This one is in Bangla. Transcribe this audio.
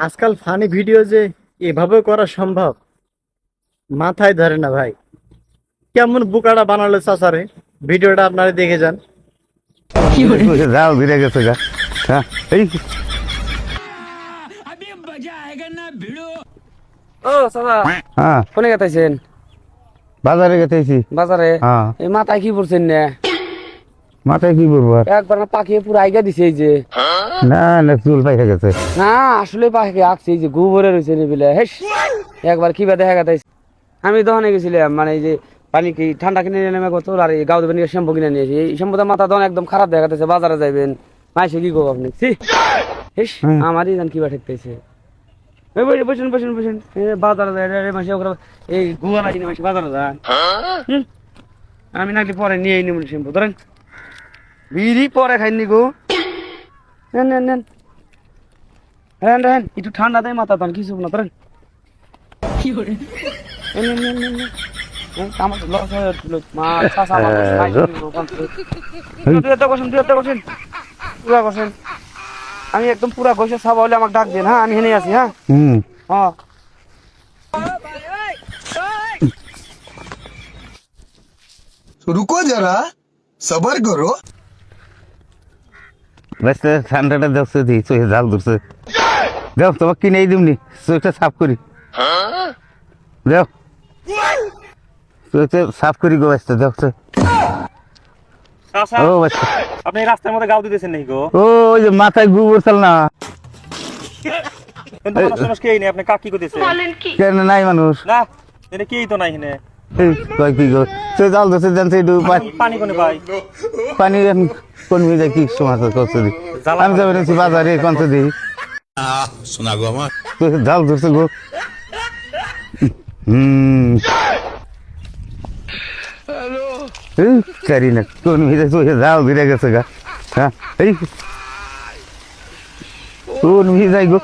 আজকাল ফানি ভিডিও যে এভাবে করা সম্ভব মাথায় ধরে না ভাই। কেমন বুকাটা বানালো চাচারে, ভিডিওটা আপনারা দেখে যান। যাও ঘুরে গেছে গা। হ্যাঁ এই ও চাচা হ্যাঁ কোনে গেতাইছেন? বাজারে গেতেছি। বাজারে হ্যাঁ এই মাথায় কি পড়ছেন না? মাথায় কি বলবো আর? একবার না পাখিয়ে পুরো আইগা দিছে এই যে। না না চুল পাইয়া গেছে। না আসলে পাখি আঁকছে এই যে গোবরে রয়েছে নিবিলে হেস। একবার কিবা দেখা গেতাইছে। আমি দোকানে গেছিলাম মানে এই যে পানি কি ঠান্ডা কিনে নিয়ে নেমে গত আর এই গাঁও দেবেন শ্যাম্পু কিনে নিয়েছি। এই শ্যাম্পুটা মাথা দন একদম খারাপ দেখা গেছে। বাজারে যাইবেন মাইসে কি করবো আপনি? হেস আমারই জান কিবা ঠেকতেছে। বসেন বসেন বসেন বাজারে যায় মাসে ওখানে এই গুয়া লাগি মাসে বাজারে যান। আমি নাকি পরে নিয়ে নিব শ্যাম্পু ধরেন বিড়ি পরে খাইনি গো। নেন নেন নেন হ্যাঁ হ্যাঁ একটু ঠান্ডা দেয় মাথা তখন কিছু না ধরেন। আমার লস হয়ে যাচ্ছিল মা চাষা পুরা কষেন। আমি একদম পুরা ঘষে সাবা হলে আমাকে ডাক দেন। হ্যাঁ আমি হেনে আছি। হ্যাঁ হ্যাঁ रुको जरा सबर करो। বেসতে ঠান্ডাটা দেখছে দি চোখে জাল ধরছে। দেখ তোমাকে কিনে দিমনি চোখটা সাফ করি। দেখ চোখটা সাফ করি গো বেসতে দেখছে। চাচা, ও বেসতে আপনি রাস্তার মধ্যে গাও দিতেছেন নাকি গো? ও ওই যে মাথায় গোবর চাল না কিন্তু মানুষ কেই নেই, আপনি কাকি করতেছেন কেন নাই মানুষ। না, এটা কেই তো নাই এখানে। এই কয় কি গো সে জাল ধরছে জানছে একটু পানি কোনে পাই? পানি এখন কোন মিলে কি সমাজ করছে দি আমি যাবেন বাজারে কোনতে দিই सुना गो আমার জাল ধরছে গো। এই কারি না কোন মিলে চোখে জাল ধরে গেছে গা। হ্যাঁ এই কোন মিলে যাই গো।